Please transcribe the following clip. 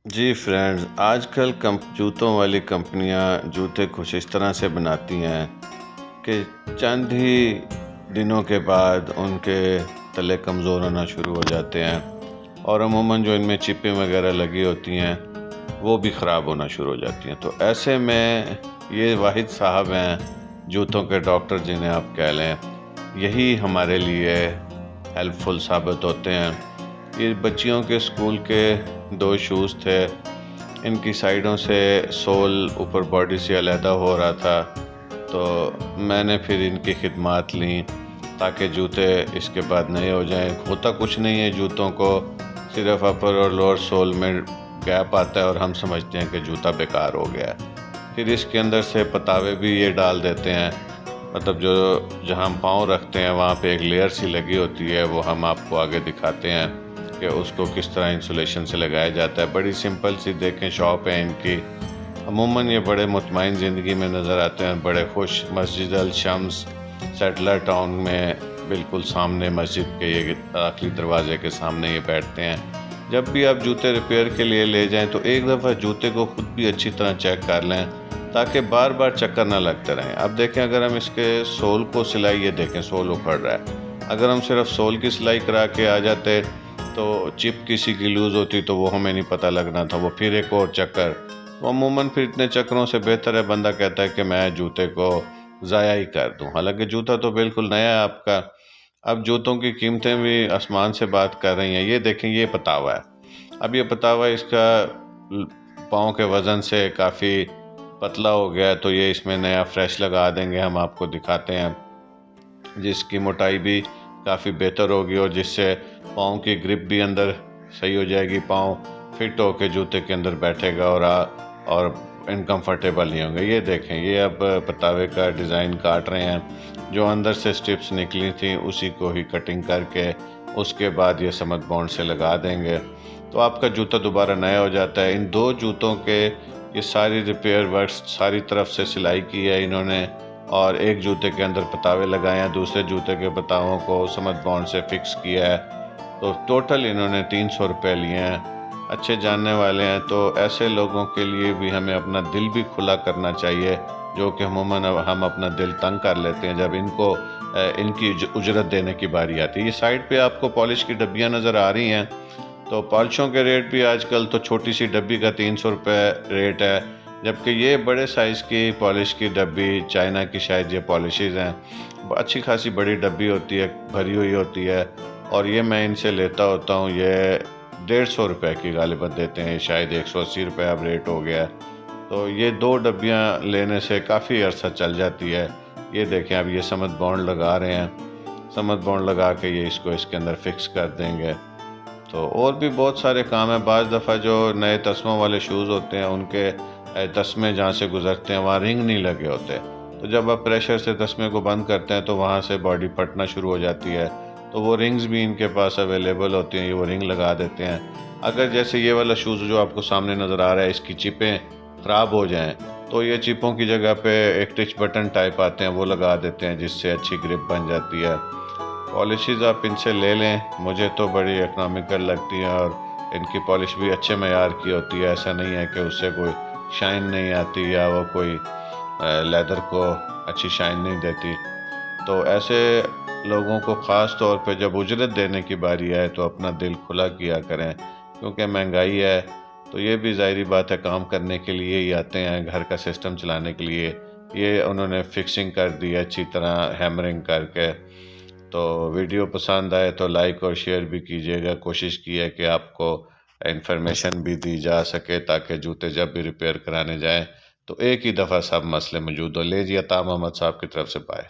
جی friends, آج کل جوتوں والی کمپنیاں جوتے کچھ اس طرح سے بناتی ہیں کہ چند ہی دنوں کے بعد ان کے تلے کمزور ہونا شروع ہو جاتے ہیں، اور عموماً جو ان میں چپیں وغیرہ لگی ہوتی ہیں وہ بھی خراب ہونا شروع ہو جاتی ہیں۔ تو ایسے میں یہ واحد صاحب ہیں جوتوں کے ڈاکٹر جنہیں آپ کہہ لیں، یہی ہمارے لیے ہیلپ فل ثابت ہوتے ہیں۔ یہ بچیوں کے اسکول کے 2 شوز تھے، ان کی سائیڈوں سے سول اوپر باڈی سے علیحدہ ہو رہا تھا، تو میں نے پھر ان کی خدمات لیں تاکہ جوتے اس کے بعد نئے ہو جائیں۔ ہوتا کچھ نہیں ہے جوتوں کو، صرف اپر اور لوور سول میں گیپ آتا ہے اور ہم سمجھتے ہیں کہ جوتا بیکار ہو گیا ہے۔ پھر اس کے اندر سے پتاوے بھی یہ ڈال دیتے ہیں، مطلب جہاں ہم پاؤں رکھتے ہیں وہاں پہ ایک لیئر سی لگی ہوتی ہے، وہ ہم آپ کو آگے دکھاتے ہیں کہ اس کو کس طرح انسولیشن سے لگایا جاتا ہے۔ بڑی سمپل سی دیکھیں شاپ ہے ان کی، عموماً یہ بڑے مطمئن زندگی میں نظر آتے ہیں، بڑے خوش۔ مسجد الشمس سیٹلر ٹاؤن میں بالکل سامنے مسجد کے یہ داخلی دروازے کے سامنے یہ بیٹھتے ہیں۔ جب بھی آپ جوتے ریپیئر کے لیے لے جائیں تو ایک دفعہ جوتے کو خود بھی اچھی طرح چیک کر لیں تاکہ بار بار چکر نہ لگتے رہیں۔ اب دیکھیں، اگر ہم اس کے سول کو سلائی، یہ دیکھیں سول اکھڑ رہا ہے، اگر ہم صرف سول کی سلائی کرا کے آ جاتے تو چپ کسی کی لوز ہوتی تو وہ ہمیں نہیں پتہ لگنا تھا، وہ پھر ایک اور چکر۔ عموماً پھر اتنے چکروں سے بہتر ہے بندہ کہتا ہے کہ میں جوتے کو ضائع ہی کر دوں، حالانکہ جوتا تو بالکل نیا ہے آپ کا۔ اب جوتوں کی قیمتیں بھی آسمان سے بات کر رہی ہیں۔ یہ دیکھیں، یہ پتاوا ہے، اب یہ پتاوا اس کا پاؤں کے وزن سے کافی پتلا ہو گیا ہے، تو یہ اس میں نیا فریش لگا دیں گے، ہم آپ کو دکھاتے ہیں، جس کی موٹائی بھی کافی بہتر ہوگی اور جس سے پاؤں کی گرپ بھی اندر صحیح ہو جائے گی، پاؤں فٹ ہو کے جوتے کے اندر بیٹھے گا اور انکمفرٹیبل نہیں ہوں گے۔ یہ دیکھیں، یہ اب پتاوے کا ڈیزائن کاٹ رہے ہیں، جو اندر سے سٹرپس نکلی تھیں اسی کو ہی کٹنگ کر کے اس کے بعد یہ سمت بونڈ سے لگا دیں گے تو آپ کا جوتا دوبارہ نیا ہو جاتا ہے۔ ان 2 جوتوں کے یہ ساری ریپیئر ورکس ساری طرف سے سلائی کی ہے انہوں نے، اور ایک جوتے کے اندر پتاوے لگائے ہیں، دوسرے جوتے کے پتاووں کو سمت بونڈ سے فکس کیا ہے، تو ٹوٹل انہوں نے 300 روپے لیے ہیں۔ اچھے جاننے والے ہیں، تو ایسے لوگوں کے لیے بھی ہمیں اپنا دل بھی کھلا کرنا چاہیے، جو کہ عموماً ہم اپنا دل تنگ کر لیتے ہیں جب ان کی اجرت دینے کی باری آتی ہے۔ یہ سائڈ پہ آپ کو پالش کی ڈبیاں نظر آ رہی ہیں، تو پالشوں کے ریٹ بھی آج کل تو چھوٹی سی ڈبی کا 300 روپے ریٹ ہے، جبکہ یہ بڑے سائز کی پالش کی ڈبی، چائنا کی شاید یہ پالشز ہیں، اچھی خاصی بڑی ڈبی ہوتی ہے، بھری ہوئی ہوتی ہے، اور یہ میں ان سے لیتا ہوتا ہوں، یہ 150 روپے کی غالباً دیتے ہیں، شاید 180 روپے اب ریٹ ہو گیا ہے، تو یہ 2 ڈبیاں لینے سے کافی عرصہ چل جاتی ہے۔ یہ دیکھیں، اب یہ سمت بونڈ لگا رہے ہیں، سمت بونڈ لگا کے یہ اس کے اندر فکس کر دیں گے۔ تو اور بھی بہت سارے کام ہیں۔ بعض دفعہ جو نئے تسموں والے شوز ہوتے ہیں ان کے تسمے جہاں سے گزرتے ہیں وہاں رنگ نہیں لگے ہوتے، تو جب آپ پریشر سے تسمے کو بند کرتے ہیں تو وہاں سے باڈی پھٹنا شروع ہو جاتی ہے، تو وہ رنگز بھی ان کے پاس اویلیبل ہوتے ہیں، یہ وہ رنگ لگا دیتے ہیں۔ اگر جیسے یہ والا شوز جو آپ کو سامنے نظر آ رہا ہے، اس کی چپیں خراب ہو جائیں تو یہ چپوں کی جگہ پہ ایک ٹچ بٹن ٹائپ آتے ہیں، وہ لگا دیتے ہیں، جس سے اچھی گرپ بن جاتی ہے۔ پالشز آپ ان سے لے لیں، مجھے تو بڑی اکنامیکل لگتی ہیں، اور ان کی پالش بھی اچھے معیار کی ہوتی ہے، ایسا نہیں ہے کہ اس سے کوئی شائن نہیں آتی یا وہ کوئی لیدر کو اچھی شائن نہیں دیتی۔ تو ایسے لوگوں کو خاص طور پہ جب اجرت دینے کی باری آئے تو اپنا دل کھلا کیا کریں، کیونکہ مہنگائی ہے، تو یہ بھی ظاہری بات ہے، کام کرنے کے لیے ہی آتے ہیں، گھر کا سسٹم چلانے کے لیے۔ یہ انہوں نے فکسنگ کر دی ہے اچھی طرح ہیمرنگ کر کے۔ تو ویڈیو پسند آئے تو لائک اور شیئر بھی کیجیے گا، کوشش کی ہے کہ آپ کو انفارمیشن بھی دی جا سکے تاکہ جوتے جب بھی ریپیئر کرانے جائیں تو ایک ہی دفعہ سب مسئلے موجود ہو۔ لے جی، عطا محمد صاحب کی طرف سے بائے۔